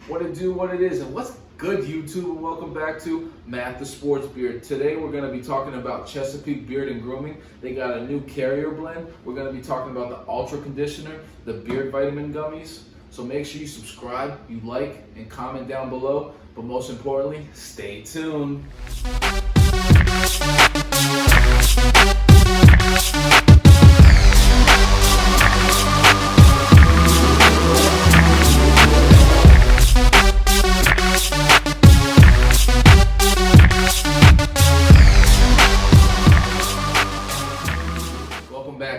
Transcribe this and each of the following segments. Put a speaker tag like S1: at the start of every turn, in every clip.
S1: What it do, what it is, and what's good, YouTube, and welcome back to Matt the Sports Beard. Today we're going to be talking about Chesapeake Beard and Grooming. They got a new carrier blend. We're going to be talking about the Ultra Conditioner, the Beard Vitamin Gummies. So make sure you subscribe, you like, and comment down below. But most importantly, stay tuned.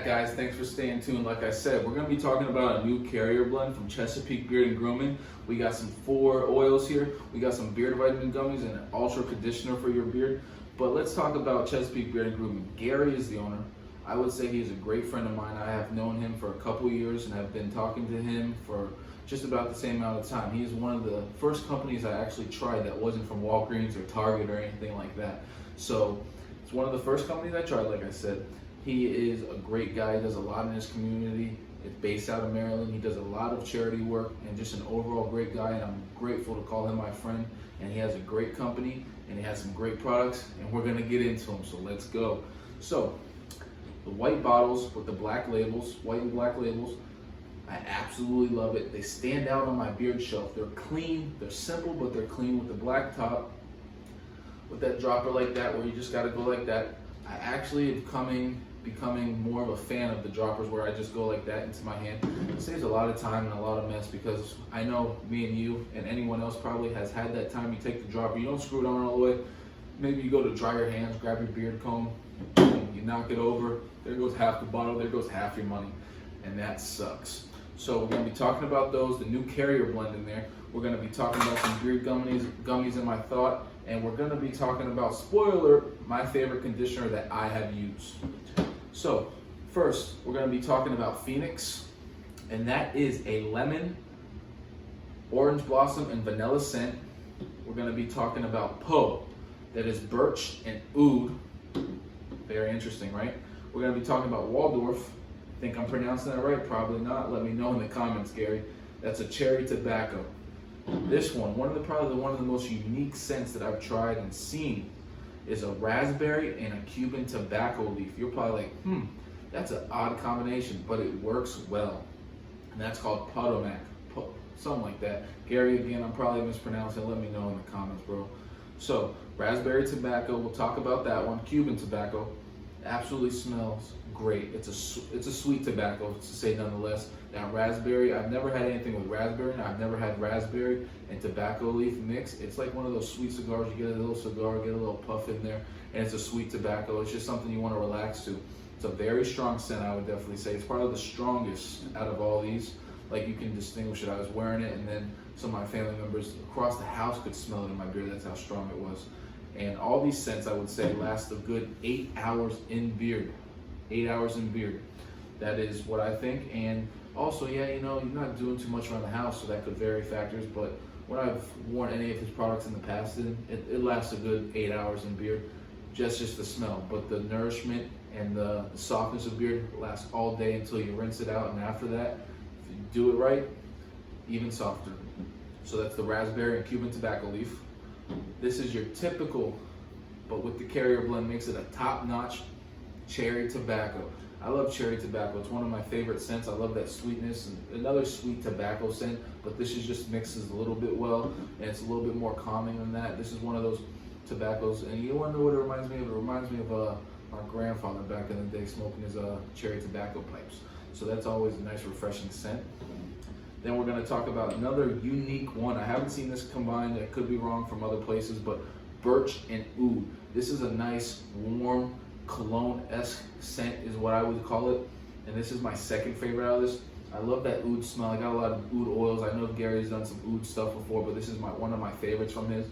S1: Guys, thanks for staying tuned. Like I said, we're going to be talking about a new carrier blend from Chesapeake Beard and Grooming. We got some 4 oils here. We got some beard vitamin gummies and an ultra conditioner for your beard. But let's talk about Chesapeake Beard and Grooming. Gary is the owner. I would say he's a great friend of mine. I have known him for a couple years and have been talking to him for just about the same amount of time. He is one of the first companies I actually tried that wasn't from Walgreens or Target or anything like that. So it's one of the first companies I tried, like I said. He is a great guy. He does a lot in his community. It's based out of Maryland. He does a lot of charity work and just an overall great guy, and I'm grateful to call him my friend. And he has a great company and he has some great products, and we're gonna get into them, so let's go. So the white bottles with the black labels, white and black labels, I absolutely love it. They stand out on my beard shelf. They're clean, they're simple, but they're clean with the black top, with that dropper like that where you just gotta go like that. I actually am becoming more of a fan of the droppers where I just go like that into my hand. It saves a lot of time and a lot of mess, because I know me and you and anyone else probably has had that time. You take the dropper, you don't screw it on all the way. Maybe you go to dry your hands, grab your beard comb, you knock it over, there goes half the bottle, there goes half your money, and that sucks. So we're going to be talking about those, the new carrier blend in there. We're going to be talking about some beard gummies in my thought, and we're going to be talking about, spoiler, my favorite conditioner that I have used. So first, we're going to be talking about Phoenix, and that is a lemon, orange blossom, and vanilla scent. We're going to be talking about Poe, that is birch and oud. Very interesting, right? We're going to be talking about Waldorf. Think I'm pronouncing that right? Probably not. Let me know in the comments, Gary. That's a cherry tobacco. This one, probably one of the most unique scents that I've tried and seen, is a raspberry and a Cuban tobacco leaf. You're probably like, that's an odd combination, but it works well. And that's called Potomac, something like that. Gary, again, I'm probably mispronouncing. Let me know in the comments, bro. So raspberry tobacco, we'll talk about that one. Cuban tobacco, absolutely smells great. It's a sweet tobacco, to say nonetheless. Now raspberry, I've never had anything with raspberry. I've never had raspberry and tobacco leaf mix. It's like one of those sweet cigars. You get a little cigar, get a little puff in there, and it's a sweet tobacco. It's just something you want to relax to. It's a very strong scent, I would definitely say. It's probably the strongest out of all these. Like, you can distinguish it. I was wearing it, and then some of my family members across the house could smell it in my beard. That's how strong it was. And all these scents, I would say, last a good 8 hours in beard. 8 hours in beard. That is what I think. And also, yeah, you know, you're not doing too much around the house, so that could vary factors. But when I've worn any of his products in the past, it lasts a good 8 hours in beard, just the smell. But the nourishment and the softness of beard lasts all day until you rinse it out. And after that, if you do it right, even softer. So that's the raspberry and Cuban tobacco leaf. This is your typical, but with the carrier blend, makes it a top-notch cherry tobacco. I love cherry tobacco. It's one of my favorite scents. I love that sweetness, and another sweet tobacco scent, but this is just mixes a little bit well, and it's a little bit more calming than that. This is one of those tobaccos, and you wonder what it reminds me of? It reminds me of our grandfather back in the day smoking his cherry tobacco pipes. So that's always a nice, refreshing scent. Then we're going to talk about another unique one. I haven't seen this combined. I could be wrong from other places, but birch and oud. This is a nice, warm, cologne-esque scent is what I would call it. And this is my second favorite out of this. I love that oud smell. I got a lot of oud oils. I know Gary's done some oud stuff before, but this is one of my favorites from his.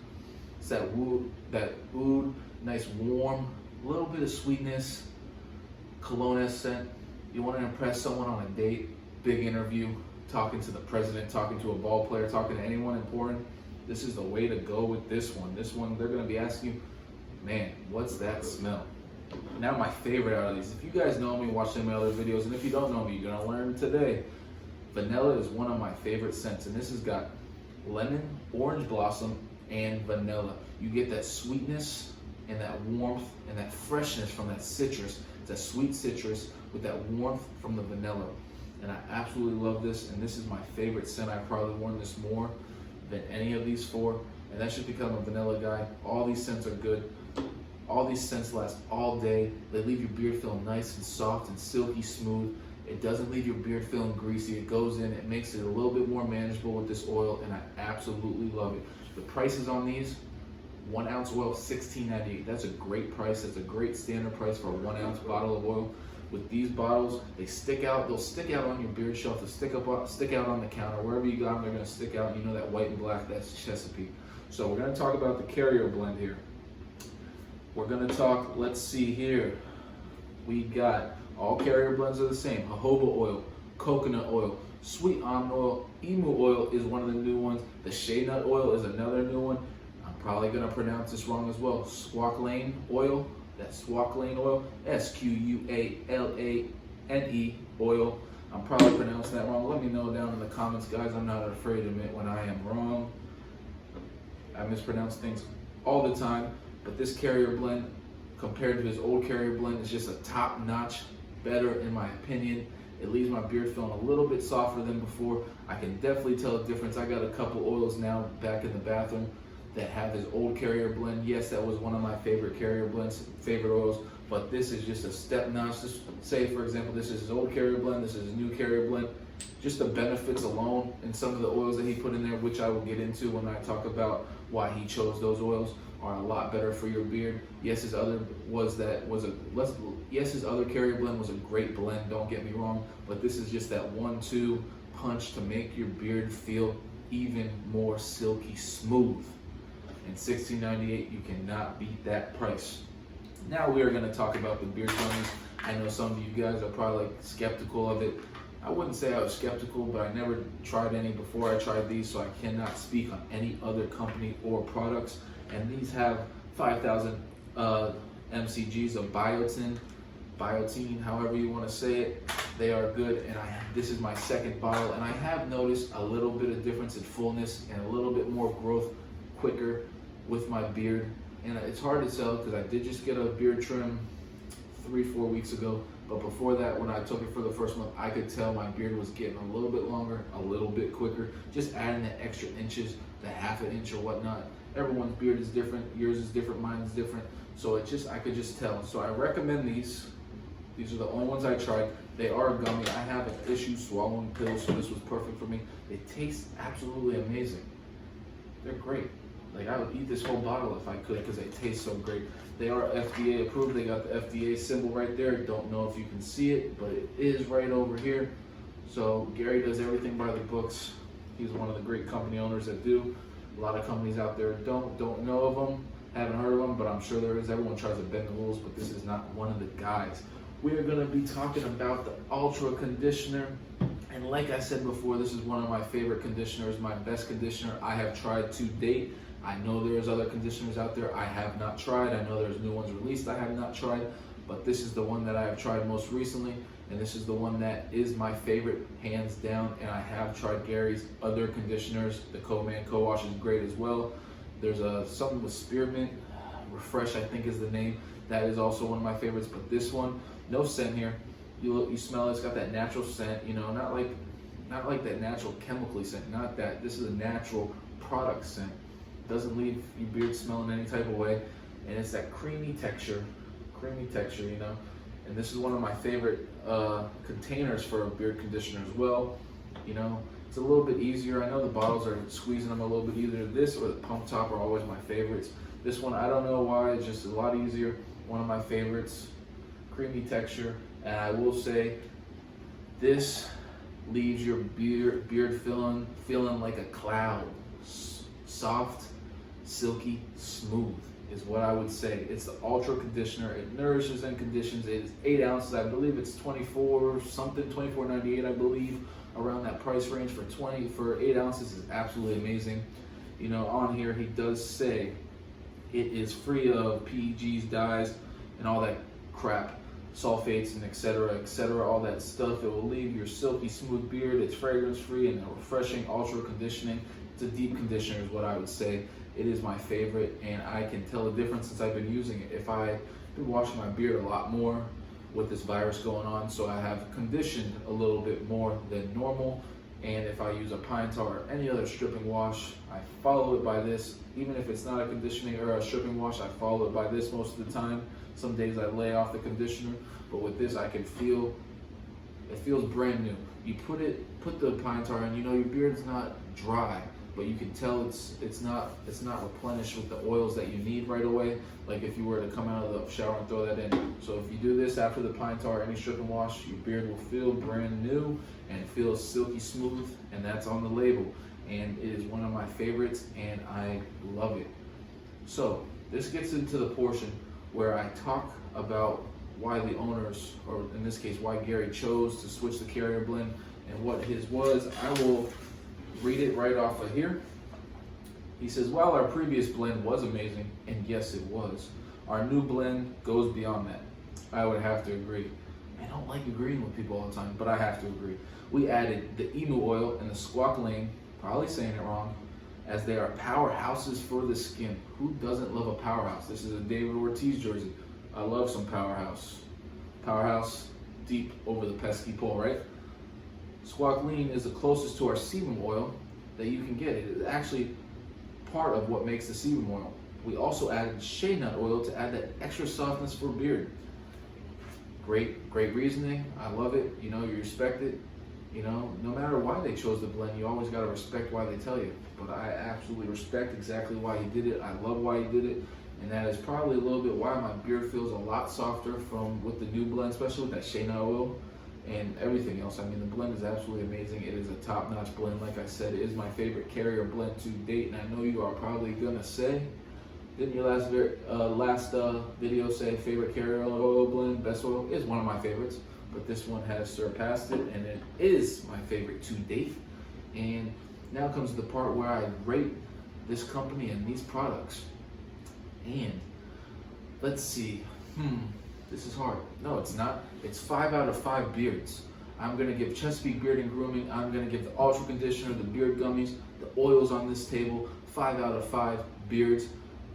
S1: It's that oud, nice, warm, little bit of sweetness, cologne-esque scent. You want to impress someone on a date, big interview, talking to the president, talking to a ball player, talking to anyone important. This is the way to go with this one. This one, they're going to be asking you, man, what's that smell? Now my favorite out of these, if you guys know me, watch some of my other videos, and if you don't know me, you're gonna learn today. Vanilla is one of my favorite scents, and this has got lemon, orange blossom, and vanilla. You get that sweetness and that warmth and that freshness from that citrus. It's that sweet citrus with that warmth from the vanilla. And I absolutely love this, and this is my favorite scent. I've probably worn this more than any of these four, and that's just because I'm a vanilla guy. All these scents are good. All these scents last all day. They leave your beard feeling nice and soft and silky smooth. It doesn't leave your beard feeling greasy. It goes in, it makes it a little bit more manageable with this oil, and I absolutely love it. The prices on these, 1 ounce oil, $16.98. That's a great price. That's a great standard price for a 1 ounce bottle of oil. With these bottles, they stick out. They'll stick out on your beard shelf. They'll stick out on the counter. Wherever you got them, they're going to stick out. You know that white and black, that's Chesapeake. So we're going to talk about the carrier blend here. We're going to talk, let's see here. We got all carrier blends are the same. Jojoba oil, coconut oil, sweet almond oil, emu oil is one of the new ones. The shea nut oil is another new one. I'm probably going to pronounce this wrong as well. Squalane oil. That's Squalane oil, Squalane oil. I'm probably pronouncing that wrong. Let me know down in the comments, guys. I'm not afraid to admit when I am wrong. I mispronounce things all the time, but this carrier blend, compared to his old carrier blend, is just a top-notch better in my opinion. It leaves my beard feeling a little bit softer than before. I can definitely tell a difference. I got a couple oils now back in the bathroom that have his old carrier blend. Yes, that was one of my favorite carrier blends, favorite oils, but this is just a step notch. Just say, for example, this is his old carrier blend, this is his new carrier blend. Just the benefits alone and some of the oils that he put in there, which I will get into when I talk about why he chose those oils, are a lot better for your beard. Yes, his other carrier blend was a great blend, don't get me wrong, but this is just that 1-2 punch to make your beard feel even more silky smooth. And $16.98, you cannot beat that price. Now we are going to talk about the beard gummies. I know some of you guys are probably skeptical of it. I wouldn't say I was skeptical, but I never tried any before I tried these, so I cannot speak on any other company or products. And these have 5,000 mcgs of biotin, however you want to say it. They are good, and this is my second bottle, and I have noticed a little bit of difference in fullness and a little bit more growth quicker with my beard. And it's hard to tell because I did just get a beard trim 3-4 weeks ago, but before that, when I took it for the first month, I could tell my beard was getting a little bit longer, a little bit quicker, just adding the extra inches, the half an inch or whatnot. Everyone's beard is different, yours is different, mine is different, so I could just tell. So I recommend these. These are the only ones I tried. They are gummy. I have an issue swallowing pills, so this was perfect for me. They taste absolutely amazing. They're great. Like, I would eat this whole bottle if I could because they taste so great. They are FDA approved. They got the FDA symbol right there. Don't know if you can see it, but it is right over here. So Gary does everything by the books. He's one of the great company owners that do. A lot of companies out there don't know of them, haven't heard of them, but I'm sure there is. Everyone tries to bend the rules, but this is not one of the guys. We are going to be talking about the Ultra Conditioner. And like I said before, this is one of my favorite conditioners, my best conditioner I have tried to date. I know there's other conditioners out there I have not tried. I know there's new ones released I have not tried, but this is the one that I have tried most recently, and this is the one that is my favorite, hands down. And I have tried Gary's other conditioners. The Co-Man Co-Wash is great as well. There's something with spearmint, Refresh I think is the name. That is also one of my favorites, but this one, no scent here. You smell it, it's got that natural scent, you know, not like that natural chemically scent, not that. This is a natural product scent. Doesn't leave your beard smelling any type of way, and it's that creamy texture, you know. And this is one of my favorite containers for a beard conditioner as well. You know, it's a little bit easier. I know the bottles are squeezing them a little bit. Either this or the pump top are always my favorites. This one, I don't know why, it's just a lot easier. One of my favorites, creamy texture. And I will say, this leaves your beard feeling like a cloud. Soft, silky, smooth is what I would say. It's the Ultra Conditioner. It nourishes and conditions. It is 8 ounces. I believe it's $24.98, I believe, around that price range for 8 ounces is absolutely amazing. You know, on here he does say it is free of PEGs, dyes, and all that crap, sulfates and etc., all that stuff. It will leave your silky smooth beard. It's fragrance free and a refreshing ultra conditioning. It's a deep conditioner is what I would say. It is my favorite, and I can tell the difference since I've been using it. If I've been washing my beard a lot more with this virus going on, so I have conditioned a little bit more than normal. And if I use a pine tar or any other stripping wash, I follow it by this. Even if it's not a conditioning or a stripping wash, I follow it by this most of the time. Some days I lay off the conditioner, but with this I can feel, it feels brand new. You put the pine tar in, you know, your beard's not dry, but you can tell it's not replenished with the oils that you need right away, like if you were to come out of the shower and throw that in. So if you do this after the pine tar or any stripping wash, your beard will feel brand new and it feels silky smooth, and that's on the label. And it is one of my favorites, and I love it. So this gets into the portion where I talk about why the owners, or in this case, why Gary chose to switch the carrier blend and what his was. I will read it right off of here. He says, while our previous blend was amazing, and yes it was, our new blend goes beyond that. I would have to agree. I don't like agreeing with people all the time, but I have to agree. We added the emu oil and the squawk lane, probably saying it wrong, as they are powerhouses for the skin. Who doesn't love a powerhouse? This is a David Ortiz jersey. I love some powerhouse. Powerhouse deep over the pesky pole, right? Squawk lean is the closest to our sebum oil that you can get. It is actually part of what makes the sebum oil. We also added shea nut oil to add that extra softness for beard. Great reasoning. I love it. You know, you respect it. You know, no matter why they chose the blend, you always got to respect why they tell you. But I absolutely respect exactly why he did it. I love why he did it. And that is probably a little bit why my beard feels a lot softer with the new blend, especially with that shea nut oil and everything else. I mean, the blend is absolutely amazing. It is a top-notch blend. Like I said, it is my favorite carrier blend to date. And I know you are probably going to say, didn't your last video say favorite carrier oil blend, best oil? It's one of my favorites. But this one has surpassed it, and it is my favorite to date. And now comes the part where I rate this company and these products. And let's see, this is hard. No, it's not. It's 5 out of 5 beards. I'm gonna give Chesapeake Beard and Grooming, I'm gonna give the Ultra Conditioner, the beard gummies, the oils on this table, 5 out of 5 beards.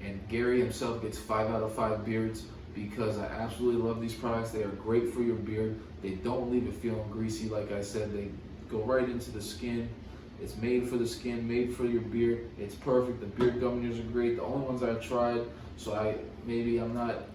S1: And Gary himself gets 5 out of 5 beards, because I absolutely love these products. They are great for your beard. They don't leave it feeling greasy. Like I said, they go right into the skin. It's made for the skin, made for your beard. It's perfect. The beard gummies are great. The only ones I've tried, so I'm not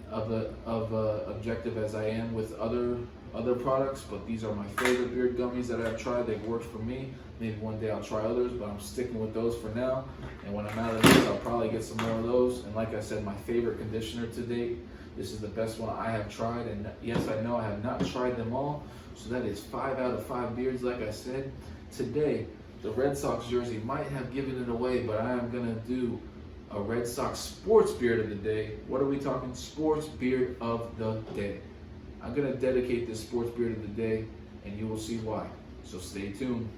S1: objective as I am with other products, but these are my favorite beard gummies that I've tried. They've worked for me. Maybe one day I'll try others, but I'm sticking with those for now. And when I'm out of these, I'll probably get some more of those. And like I said, my favorite conditioner to date. This is the best one I have tried, and yes, I know I have not tried them all, so that is 5 out of 5 beards, like I said. Today, the Red Sox jersey might have given it away, but I am going to do a Red Sox sports beard of the day. What are we talking? Sports beard of the day. I'm going to dedicate this sports beard of the day, and you will see why. So stay tuned.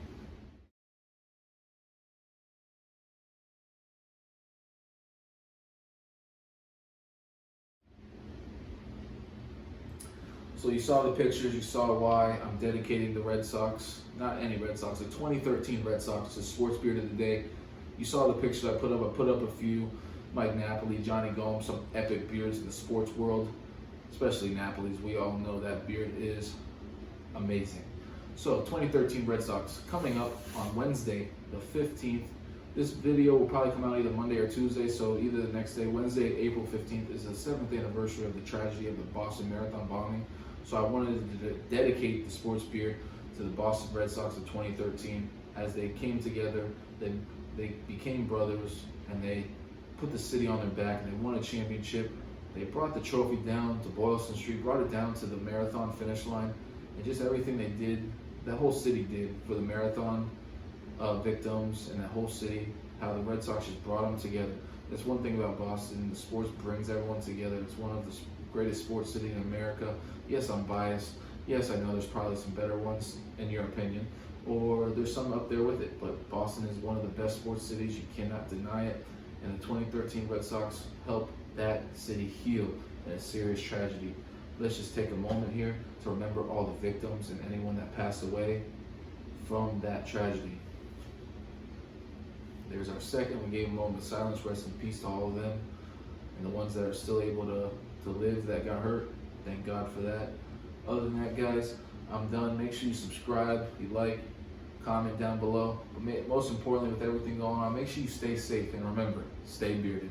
S1: So you saw the pictures, you saw why I'm dedicating the Red Sox, not any Red Sox, the 2013 Red Sox to sports beard of the day. You saw the pictures I put up. I put up a few. Mike Napoli, Johnny Gomes, some epic beards in the sports world, especially Napoli's. We all know that beard is amazing. So 2013 Red Sox coming up on Wednesday, the 15th. This video will probably come out either Monday or Tuesday, so either the next day. Wednesday, April 15th, is the 7th anniversary of the tragedy of the Boston Marathon bombing. So I wanted to dedicate the sports beard to the Boston Red Sox of 2013. As they came together, they became brothers, and they put the city on their back, and they won a championship. They brought the trophy down to Boylston Street, brought it down to the marathon finish line, and just everything they did, the whole city did for the marathon victims and that whole city, how the Red Sox just brought them together. That's one thing about Boston. The sports brings everyone together. It's one of the greatest sports cities in America. Yes, I'm biased. Yes, I know there's probably some better ones in your opinion, or there's some up there with it, but Boston is one of the best sports cities. You cannot deny it. And the 2013 Red Sox helped that city heal in a serious tragedy. Let's just take a moment here to remember all the victims and anyone that passed away from that tragedy. There's our second. We gave a moment of silence. Rest in peace to all of them. And the ones that are still able to live that got hurt. Thank God for that. Other than that, guys, I'm done. Make sure you subscribe, you like, comment down below. But most importantly, with everything going on, make sure you stay safe. And remember, stay bearded.